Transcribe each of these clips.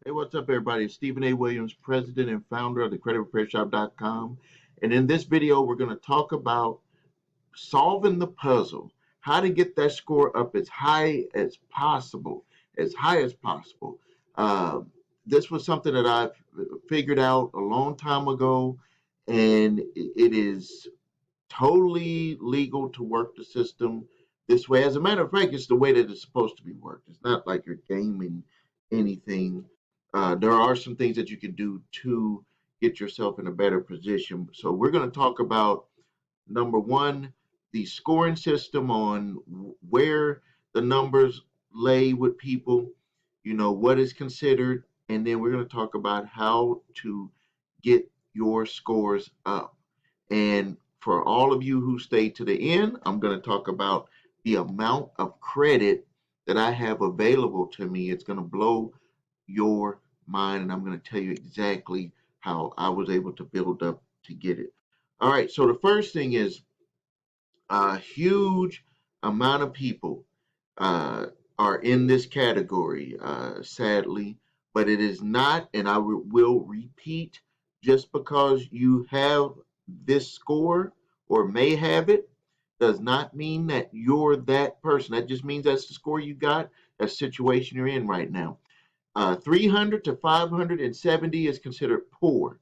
Hey, what's up, everybody? It's Stephen A. Williams, president and founder of the creditrepairshop.com. And in this video, we're going to talk about solving the puzzle, how to get that score up as high as possible, as high as possible. Uh, this was something that I figured out a long time ago, and it is totally legal to work the system this way. As a matter of fact, it's the way that it's supposed to be worked. It's not like you're gaming anything. There are some things that you can do to get yourself in a better position. So we're going to talk about number one, the scoring system on where the numbers lay with people, what is considered, and then we're going to talk about how to get your scores up. And for all of you who stay to the end, I'm going to talk about the amount of credit that I have available to me. It's going to blow your mind, and I'm going to tell you exactly how I was able to build up to get it. All right, so the first thing is a huge amount of people uh, are in this category, sadly, but it is not, and I will repeat, just because you have this score or may have it does not mean that you're that person. That just means that's the score you got, that situation you're in right now. 300 to 570 is considered poor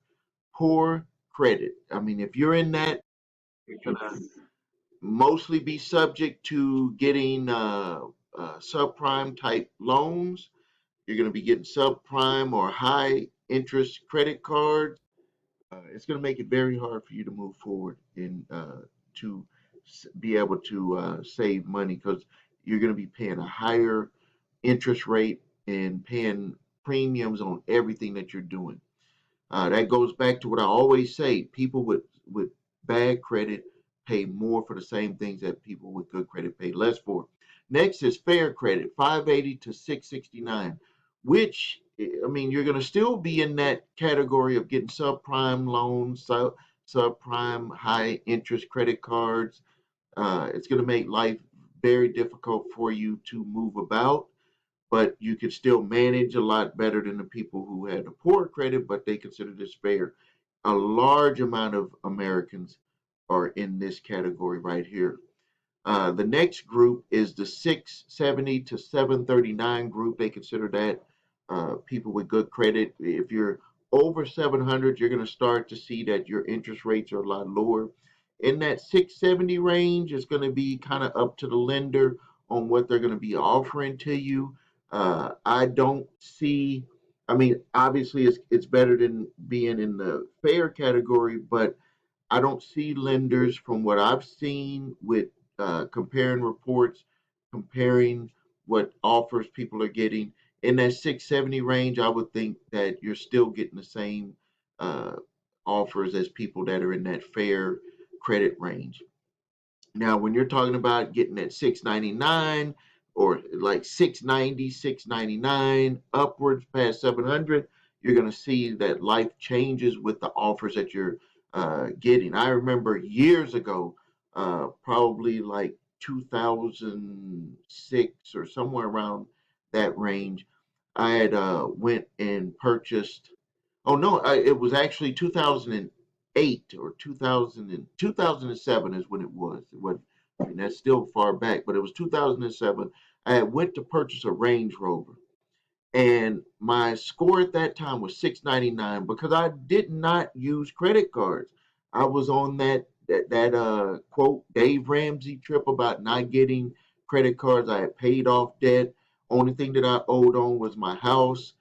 credit. I mean, if you're in that, you're gonna mostly be subject to getting subprime type loans. You're going to be getting subprime or high interest credit cards. It's going to make it very hard for you to move forward and to be able to save money because you're going to be paying a higher interest rate and paying premiums on everything that you're doing. That goes back to what I always say: people with bad credit pay more for the same things that people with good credit pay less for. Next is fair credit, 580 to 669, which I mean you're going to still be in that category of getting subprime loans, subprime high interest credit cards. It's going to make life very difficult for you to move about, but you could still manage a lot better than the people who had a poor credit, but they consider this fair. A large amount of Americans are in this category right here. The next group is the 670 to 739 group. They consider that people with good credit. If you're over 700, you're going to start to see that your interest rates are a lot lower. In that 670 range, it's going to be kind of up to the lender on what they're going to be offering to you. I don't see, I mean, obviously it's better than being in the fair category, but I don't see lenders from what I've seen with comparing reports, comparing what offers people are getting. In that 670 range, I would think that you're still getting the same uh, offers as people that are in that fair credit range. Now, when you're talking about getting at 699 or like 690, 699 upwards past 700, you're going to see that life changes with the offers that you're getting. I remember years ago, probably like 2006 or somewhere around that range, I had went and purchased. Oh no, it was actually 2008 or 2007 is when it was. I mean, that's still far back, but it was 2007. I had went to purchase a Range Rover, and my score at that time was 699 because I did not use credit cards. I was on that quote Dave Ramsey trip about not getting credit cards. I had paid off debt. Only thing that I owed on was my house.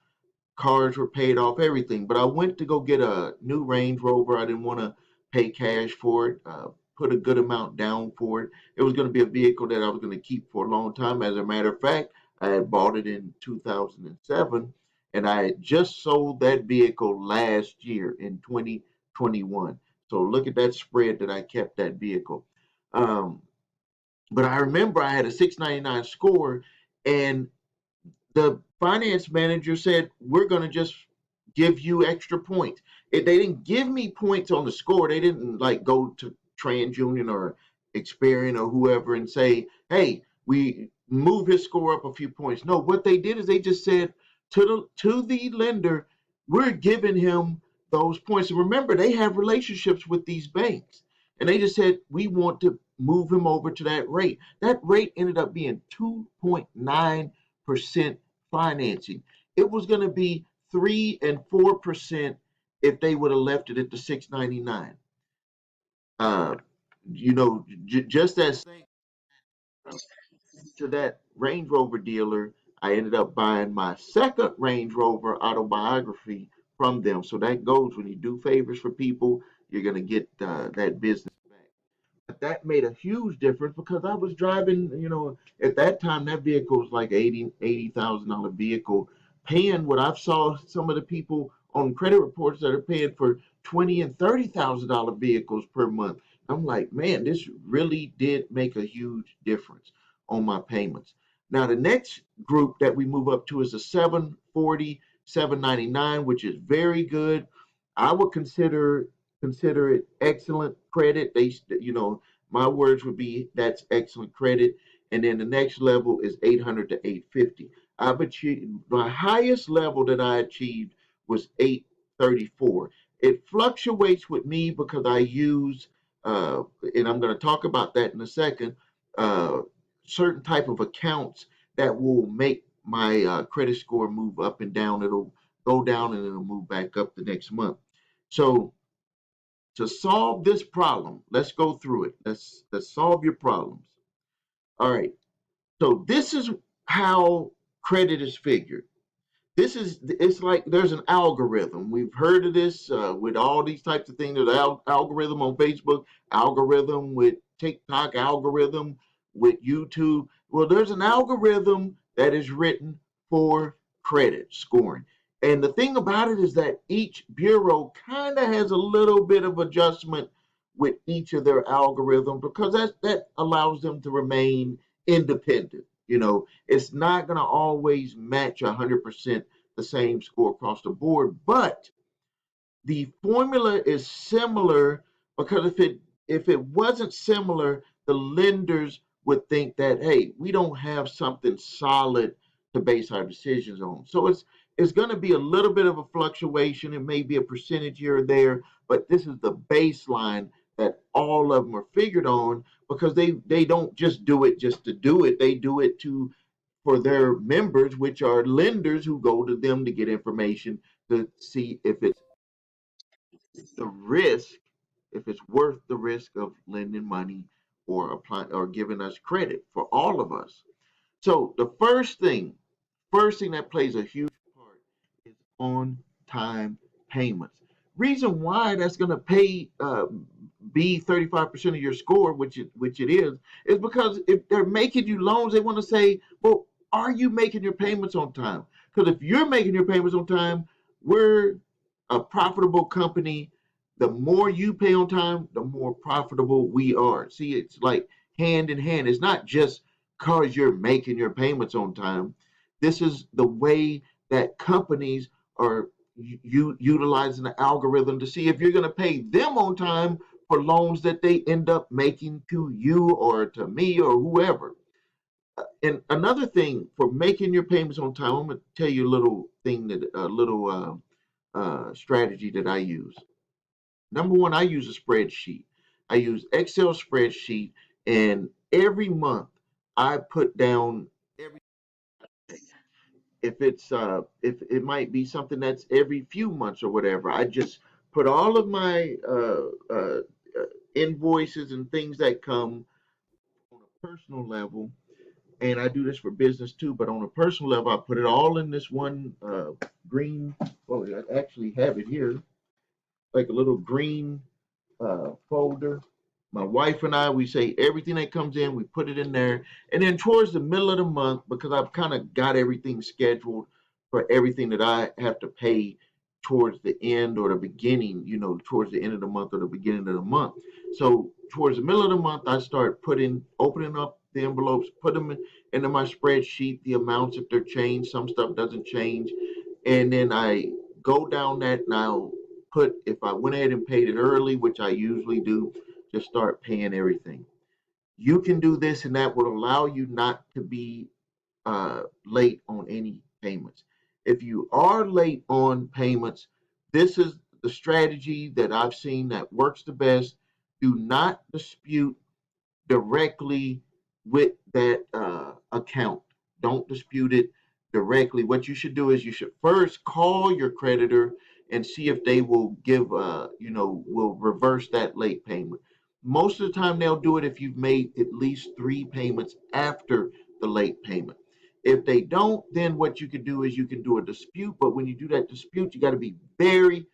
Cars were paid off, everything. But I went to go get a new Range Rover. I didn't want to pay cash for it. Put a good amount down for it. It was going to be a vehicle that I was going to keep for a long time. As a matter of fact, I had bought it in 2007, and I had just sold that vehicle last year in 2021. So look at that spread that I kept that vehicle. Um, but I remember I had a 699 score, and the finance manager said, we're going to just give you extra points. If they didn't give me points on the score, they didn't like go to TransUnion or Experian or whoever and say, hey, we move his score up a few points. No, what they did is they just said, to the lender, we're giving him those points. And remember, they have relationships with these banks, and they just said we want to move him over to that rate. That rate ended up being 2.9% financing. It was going to be 3 and 4% if they would have left it at the 6.99. Uh, just as to that Range Rover dealer, I ended up buying my second Range Rover autobiography from them. So that goes when you do favors for people, you're going to get that business back. But that made a huge difference because I was driving, at that time that vehicle was like $80,000 vehicle, paying what I've saw some of the people on credit reports that are paying for $20,000 and $30,000 vehicles per month. I'm like, man, this really did make a huge difference on my payments. Now the next group that we move up to is a 740, 799, which is very good. I would consider it excellent credit. My words would be that's excellent credit. And then the next level is 800 to 850. I've achieved my highest level that I achieved was 834. It fluctuates with me because I use, and I'm going to talk about that in a second, uh, certain type of accounts that will make my credit score move up and down. It'll go down and it'll move back up the next month. So to solve this problem, let's go through it. Let's solve your problems. All right. So this is how credit is figured. It's like there's an algorithm. We've heard of this with all these types of things. There's an algorithm on Facebook, algorithm with TikTok, algorithm with YouTube. Well, there's an algorithm that is written for credit scoring. And the thing about it is that each bureau kind of has a little bit of adjustment with each of their algorithms because that allows them to remain independent. It's not going to always match 100% the same score across the board, but the formula is similar because if it wasn't similar, the lenders would think that, hey, we don't have something solid to base our decisions on. So it's going to be a little bit of a fluctuation. It may be a percentage here or there, but this is the baseline that all of them are figured on because they don't just do it just to do it. They do it to for their members, which are lenders who go to them to get information to see if it's the risk, if it's worth the risk of lending money or applying or giving us credit for all of us. So the first thing that plays a huge part is on time payments. Reason why that's going to pay be 35% of your score, which it is because if they're making you loans, they want to say, well, are you making your payments on time? Because if you're making your payments on time, we're a profitable company. The more you pay on time, the more profitable we are. See, it's like hand in hand. It's not just because you're making your payments on time. This is the way that companies are utilizing the algorithm to see if you're going to pay them on time for loans that they end up making to you or to me or whoever. And another thing for making your payments on time, I'm going to tell you a little strategy that I use. Number one, I use a spreadsheet. I use Excel spreadsheet, and every month I put down every if it might be something that's every few months or whatever. I just put all of my invoices and things that come on a personal level, and I do this for business too. But on a personal level, I put it all in this one green. Well, I actually have it here, like a little green folder. My wife and I, we say everything that comes in, we put it in there. And then towards the middle of the month, because I've kind of got everything scheduled for everything that I have to pay towards the end or the beginning, towards the end of the month or the beginning of the month. So towards the middle of the month, I start opening up the envelopes, put them into my spreadsheet, the amounts if they're changed, some stuff doesn't change. And then I go down that and I'll put if I went ahead and paid it early, which I usually do, just start paying everything. You can do this, and that will allow you not to be late on any payments. If you are late on payments, this is the strategy that I've seen that works the best. Do not dispute directly with that account. Don't dispute it directly. What you should do is you should first call your creditor and see if they will give, will reverse that late payment. Most of the time, they'll do it if you've made at least three payments after the late payment. If they don't, then what you can do is you can do a dispute. But when you do that dispute, you got to be very,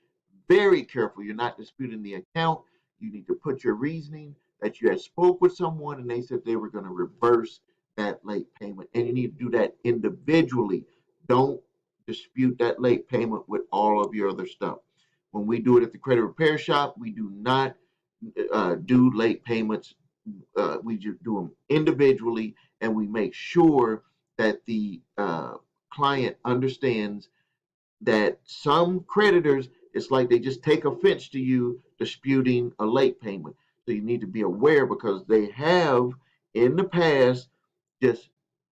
very careful. You're not disputing the account. You need to put your reasoning that you had spoke with someone and they said they were going to reverse that late payment. And you need to do that individually. Don't dispute that late payment with all of your other stuff. When we do it at the credit repair shop, we do not do late payments. We do them individually, and we make sure that the client understands that some creditors, it's like they just take offense to you disputing a late payment. So you need to be aware because they have in the past just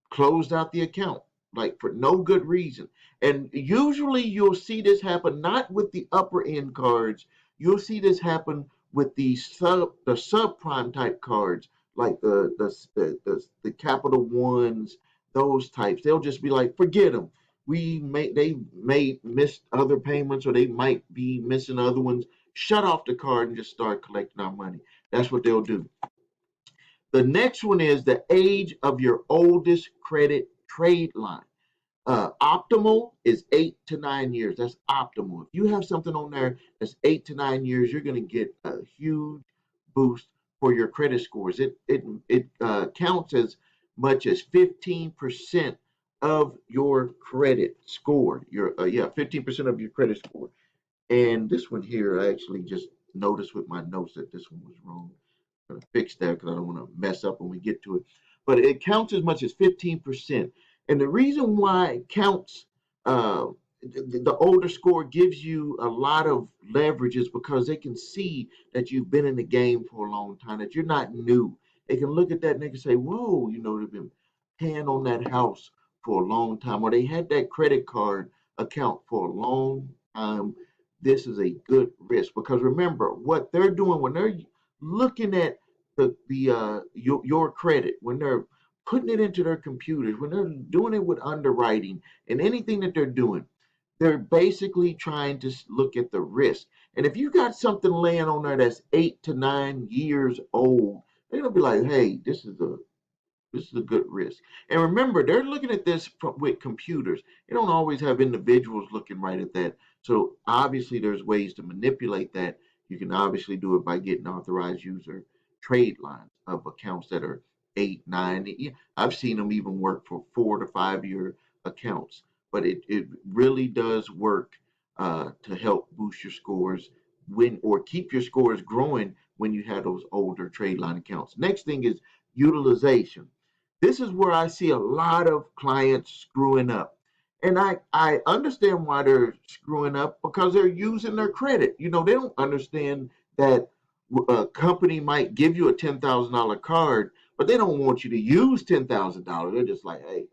closed out the account like for no good reason. And usually you'll see this happen not with the upper end cards. You'll see this happen with the subprime type cards like the Capital Ones, those types. They'll just be like, forget them. They may miss other payments or they might be missing other ones. Shut off the card and just start collecting our money. That's what they'll do. The next one is the age of your oldest credit trade line. Optimal is 8 to 9 years. That's optimal. If you have something on there that's 8 to 9 years, you're going to get a huge boost for your credit scores. It counts as much as 15% of your credit score. 15% of your credit score. And this one here, I actually just noticed with my notes that this one was wrong. I'm gonna fix that because I don't want to mess up when we get to it. But it counts as much as 15%. And the reason why it counts, uh, the older score gives you a lot of leverage is because they can see that you've been in the game for a long time, that you're not new. They can look at that and they can say, whoa, they've been paying on that house for a long time, or they had that credit card account for a long time. This is a good risk because remember what they're doing when they're looking at your credit, when they're putting it into their computers, when they're doing it with underwriting and anything that they're doing, they're basically trying to look at the risk. And if you got something laying on there that's 8 to 9 years old, they're gonna be like, hey, this is a good risk. And remember, they're looking at this with computers. They don't always have individuals looking right at that. So obviously, there's ways to manipulate that. You can obviously do it by getting authorized user trade lines of accounts that are 8, 9. I've seen them even work for 4 to 5 year accounts. But it really does work to help boost your scores or keep your scores growing when you have those older trade line accounts. Next thing is utilization. This is where I see a lot of clients screwing up. And I understand why they're screwing up because they're using their credit. They don't understand that a company might give you a $10,000 card, but they don't want you to use $10,000. They're just like, hey,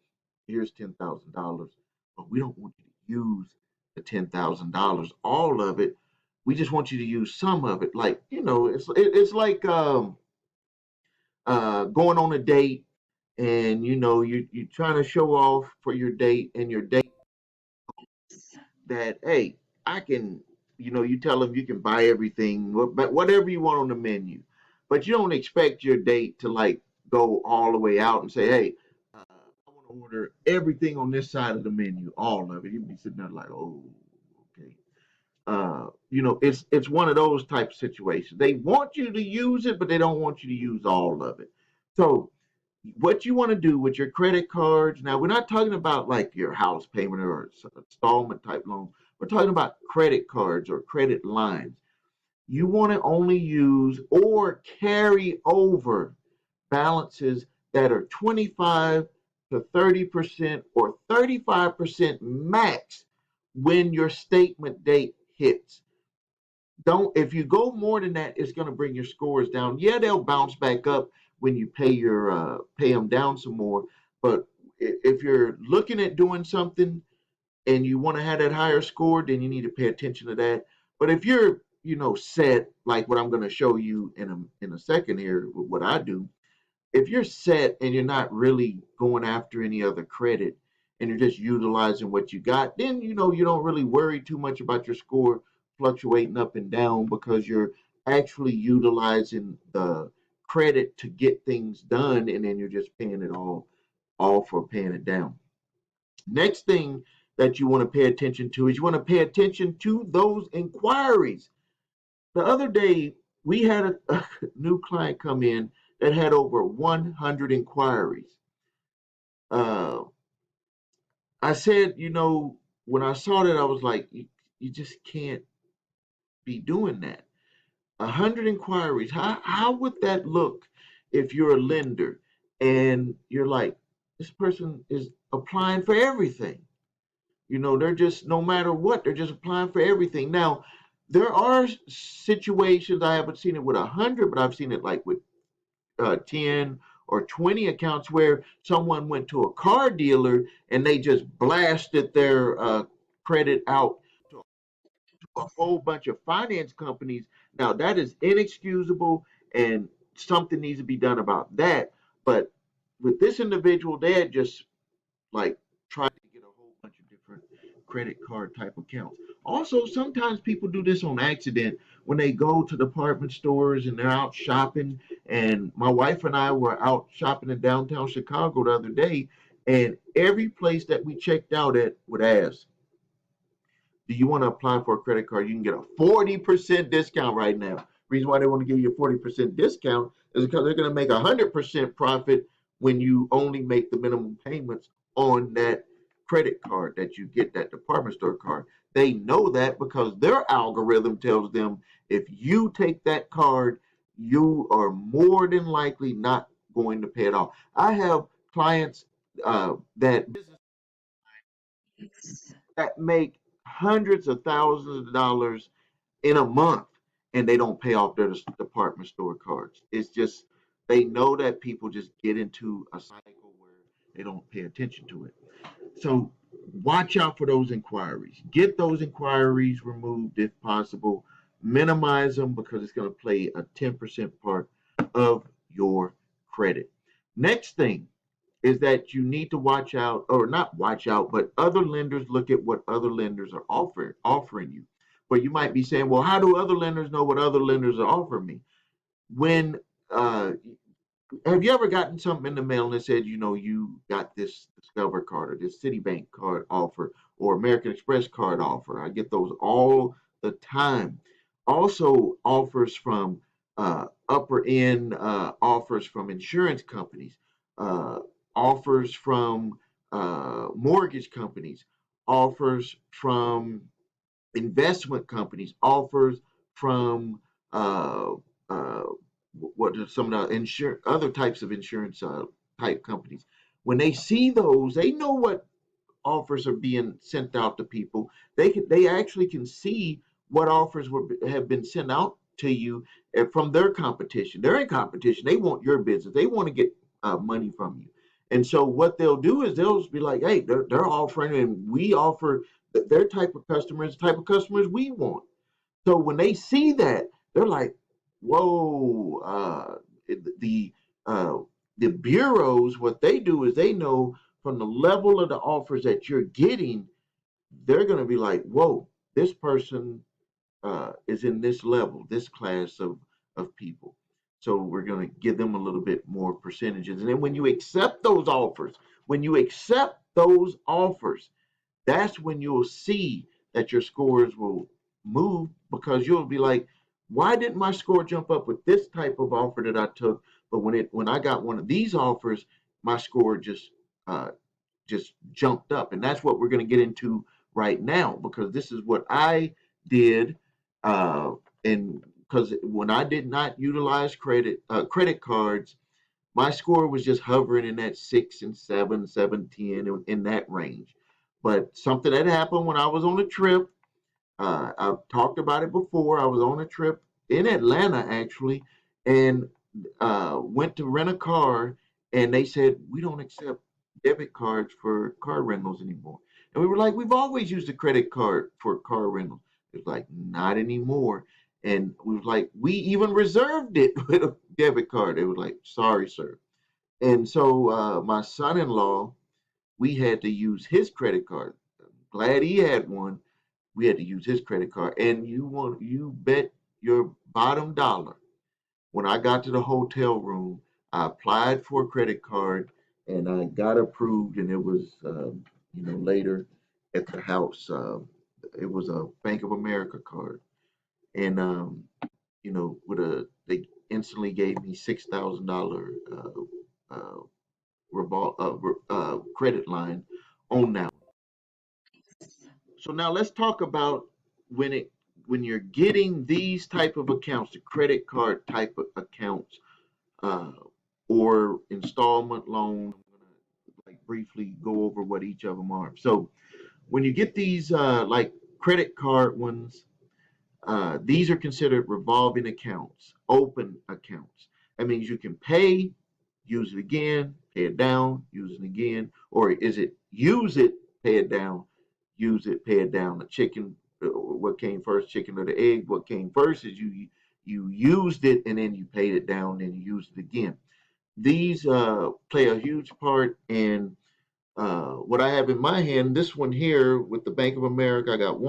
here's $10,000, but we don't want you to use the $10,000, all of it. We just want you to use some of it. Like, it's like going on a date and you're trying to show off for your date and your date that hey I can you tell them you can buy everything but whatever you want on the menu, but you don't expect your date to like go all the way out and say hey I want to order everything on this side of the menu, all of it. You'd be sitting there like, oh, okay. It's one of those type of situations. They want you to use it but they don't want you to use all of it. So what you want to do with your credit cards. Now, we're not talking about like your house payment or installment type loan. We're talking about credit cards or credit lines. You want to only use or carry over balances that are 25 to 30% or 35% max when your statement date hits. Don't If you go more than that, it's going to bring your scores down. Yeah, they'll bounce back up when you pay them down some more. But if you're looking at doing something, and you want to have that higher score, then you need to pay attention to that. But if you're, set like what I'm going to show you in a second here, what I do, if you're set and you're not really going after any other credit and you're just utilizing what you got, then you don't really worry too much about your score fluctuating up and down because you're actually utilizing the credit to get things done, and then you're just paying it all for paying it down. Next thing that you want to pay attention to is you want to pay attention to those inquiries. The other day, we had a new client come in that had over 100 inquiries. Uh, I said, when I saw that, I was like, you just can't be doing that. 100 inquiries. How would that look if you're a lender and you're like, this person is applying for everything? They're just, no matter what, they're just applying for everything. Now, there are situations, I haven't seen it with 100, but I've seen it like with 10 or 20 accounts where someone went to a car dealer and they just blasted their credit out to a whole bunch of finance companies. Now, that is inexcusable, and something needs to be done about that. But with this individual, they had just like trying to get a whole bunch of different credit card type accounts. Also, sometimes people do this on accident when they go to department stores and they're out shopping. And my wife and I were out shopping in downtown Chicago the other day, and every place that we checked out at would ask, do you want to apply for a credit card? You can get a 40% discount right now. Reason why they want to give you a 40% discount is because they're going to make 100% profit when you only make the minimum payments on that credit card that you get, that department store card. They know that because their algorithm tells them if you take that card, you are more than likely not going to pay it off. I have clients that make hundreds of thousands of dollars in a month, and they don't pay off their department store cards. It's just they know that people just get into a cycle where they don't pay attention to it. So watch out for those inquiries. Get those inquiries removed if possible. Minimize them because it's going to play a 10% part of your credit. Next thing is that you need to watch out, or not watch out, but other lenders look at what other lenders are offering you. But you might be saying, well, how do other lenders know what other lenders are offering me? When have you ever gotten something in the mail that said, you got this Discover card or this Citibank card offer or American Express card offer? I get those all the time. Also, offers from upper end offers from insurance companies, uh, offers from mortgage companies, offers from investment companies, offers from uh, uh, what are some of the other types of insurance type companies. When they see those, they know what offers are being sent out to people. They actually can see what offers have been sent out to you from their competition. They're in competition. They want your business. They want to get money from you. And so what they'll do is they'll be like, hey, they're offering, and we offer their type of customers, the type of customers we want. So when they see that, they're like, "Whoa!" The uh, the bureaus, what they do is they know from the level of the offers that you're getting, they're going to be like, "Whoa, this person is in this level, this class of people." So we're going to give them a little bit more percentages. And then when you accept those offers, that's when you'll see that your scores will move because you'll be like, why didn't my score jump up with this type of offer that I took? But when I got one of these offers, my score uh, just jumped up, and that's what we're going to get into right now because this is what I did, and because when I did not utilize credit cards, my score was just hovering in that 6 and 7, 7, 10 in that range. But something that happened when I was on a trip, I've talked about it before. I was on a trip in Atlanta actually, and went to rent a car, and they said we don't accept debit cards for car rentals anymore. And we were like, we've always used a credit card for car rental. It was like, not anymore. And we was like, we even reserved it with a debit card. They were like, sorry, sir. And so my son-in-law, we had to use his credit card. Glad he had one. We had to use his credit card. And you bet your bottom dollar. When I got to the hotel room, I applied for a credit card and I got approved. And it was, later at the house. It was a Bank of America card, and with they instantly gave me $6,000 uh, credit line on that. So now let's talk about when it when you're getting these type of accounts, the credit card type of accounts, uh, or installment loan. I'm gonna like briefly go over what each of them are. So when you get these like credit card ones, these are considered revolving accounts, open accounts. That means you can pay, use it again, pay it down, use it again, or is it use it, pay it down, use it, pay it down? The chicken, what came first, chicken or the egg? What came first is you used it and then you paid it down, and you used it again. These play a huge part in what I have in my hand. This one here with the Bank of America, I got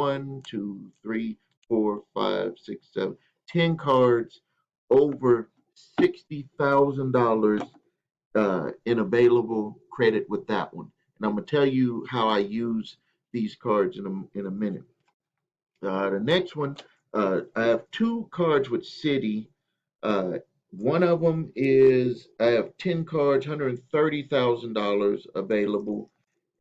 10 cards, over $60,000 in available credit with that one. And I'm gonna tell you how I use these cards in a minute. The next one, I have two cards with Citi. Uh, One of them is I have 10 cards, $130,000 available,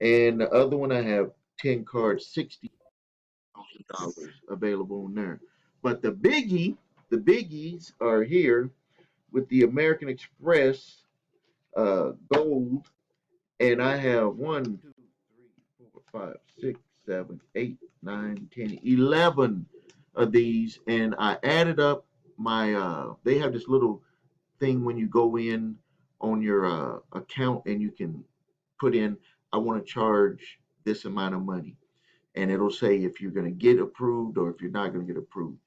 and the other one I have 10 cards, $60,000 available in there. But the biggies are here with the American Express Gold, and I have 11 of these, and I added up my. They have this little thing when you go in on your account, and you can put in, I want to charge this amount of money, and it'll say if you're going to get approved or if you're not going to get approved.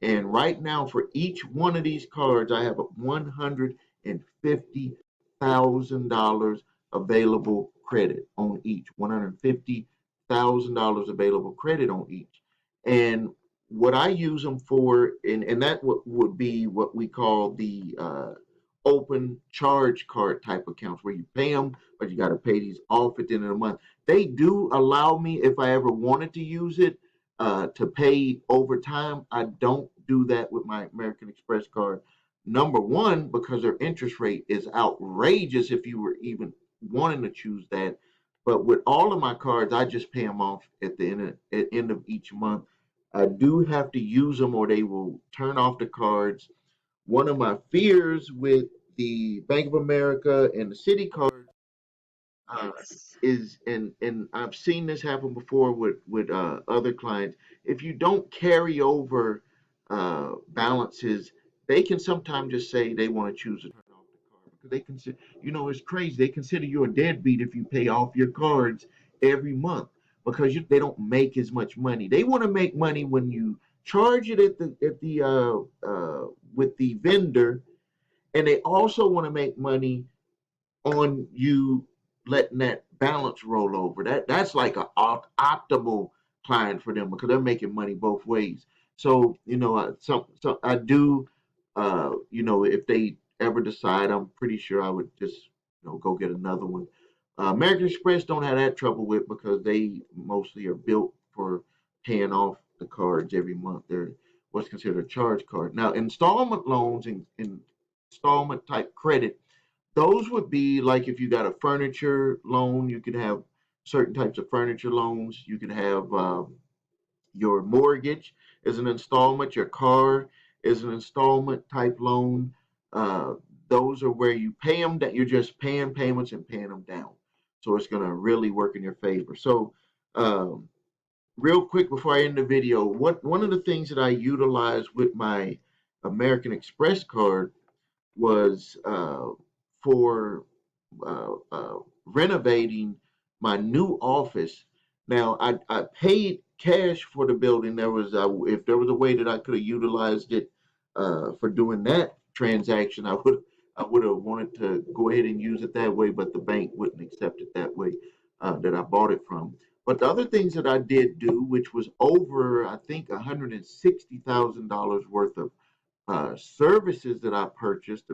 And right now, for each one of these cards, I have $150,000 available credit on each. $150,000 available credit on each. And what I use them for, and that would be what we call the open charge card type accounts, where you pay them, but you got to pay these off at the end of the month. They do allow me, if I ever wanted to use it, to pay over time. I don't do that with my American Express card. Number one, because their interest rate is outrageous if you were even wanting to choose that. But with all of my cards, I just pay them off at the end of each month. I do have to use them or they will turn off the cards. One of my fears with the Bank of America and the Citi card uh, is, and I've seen this happen before with other clients. If you don't carry over balances, they can sometimes just say they want to choose to turn off the card because they consider, it's crazy. They consider you a deadbeat if you pay off your cards every month because they don't make as much money. They want to make money when you charge it with the vendor, and they also want to make money on you letting that balance roll over. That's like an optimal client for them because they're making money both ways. So so I do, if they ever decide, I'm pretty sure I would just go get another one. American Express don't have that trouble with because they mostly are built for paying off the cards every month. They're what's considered a charge card. Now, installment loans and installment type credit, those would be like if you got a furniture loan, you could have certain types of furniture loans. You could have your mortgage is an installment, your car is an installment type loan. Uh, those are where you pay them, that you're just paying payments and paying them down. So it's going to really work in your favor. So, real quick before I end the video, one of the things that I utilized with my American Express card was for renovating my new office. Now, I paid cash for the building. There was if there was a way that I could have utilized it for doing that transaction, I would have wanted to go ahead and use it that way, but the bank wouldn't accept it that way that I bought it from. But the other things that I did do, which was over, I think, $160,000 worth of services that I purchased,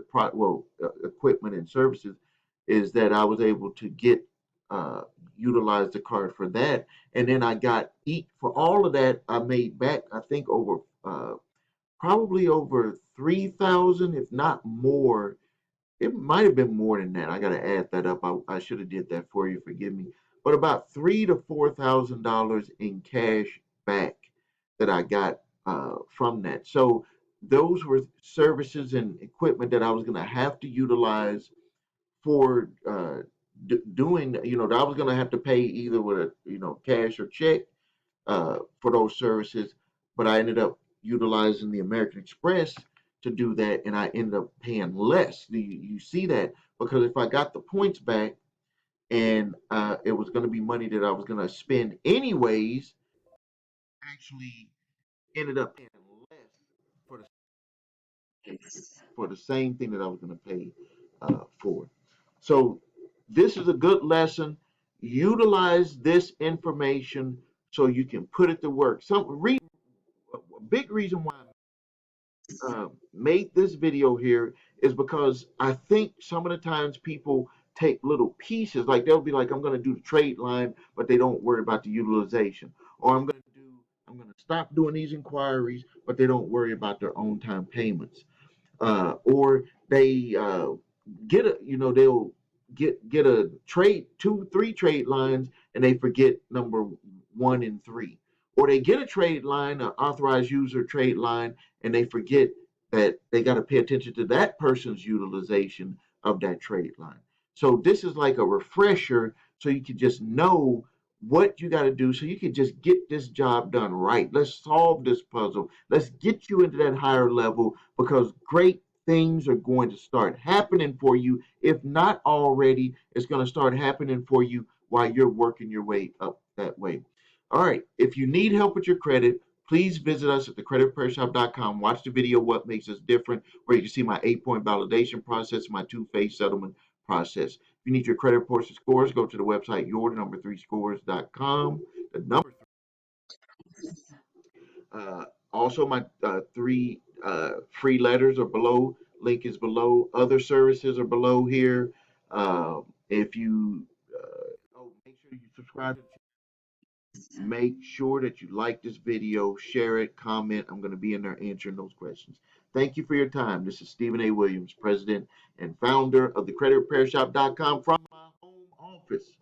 equipment and services, is that I was able to get uh, utilize the card for that, and then I got eat for all of that. I made back, I think, over probably over 3,000, if not more. It might have been more than that. I got to add that up. I should have did that for you. Forgive me. But about $3,000 to $4,000 in cash back that I got from that. So those were services and equipment that I was going to have to utilize for doing. That I was going to have to pay either with a cash or check for those services. But I ended up utilizing the American Express to do that, and I ended up paying less. You see that? Because if I got the points back and it was going to be money that I was going to spend anyways, actually ended up paying less for the same thing that I was going to pay for. So this is a good lesson. Utilize this information so you can put it to work. A big reason why made this video here is because I think some of the times people take little pieces, like they'll be like, I'm going to do the trade line, but they don't worry about the utilization. Or I'm going to stop doing these inquiries, but they don't worry about their own time payments. Or they they'll get a trade, two, three trade lines, and they forget number one and three. Or they get a trade line, an authorized user trade line, and they forget that they got to pay attention to that person's utilization of that trade line. So this is like a refresher, so you can just know what you got to do, so you can just get this job done right. Let's solve this puzzle. Let's get you into that higher level, because great things are going to start happening for you. If not already, it's going to start happening for you while you're working your way up that way. All right. If you need help with your credit, please visit us at thecreditrepairshop.com. Watch the video, What Makes Us Different, where you can see my 8-point validation process, my two-phase settlement process. If you need your credit reports and scores, go to the website, your3scores.com. The number also, my three free letters are below. Link is below. Other services are below here. If you make sure you subscribe to the channel. Make sure that you like this video, share it, comment. I'm going to be in there answering those questions. Thank you for your time. This is Stephen A. Williams, President and founder of thecreditrepairshop.com from my home office.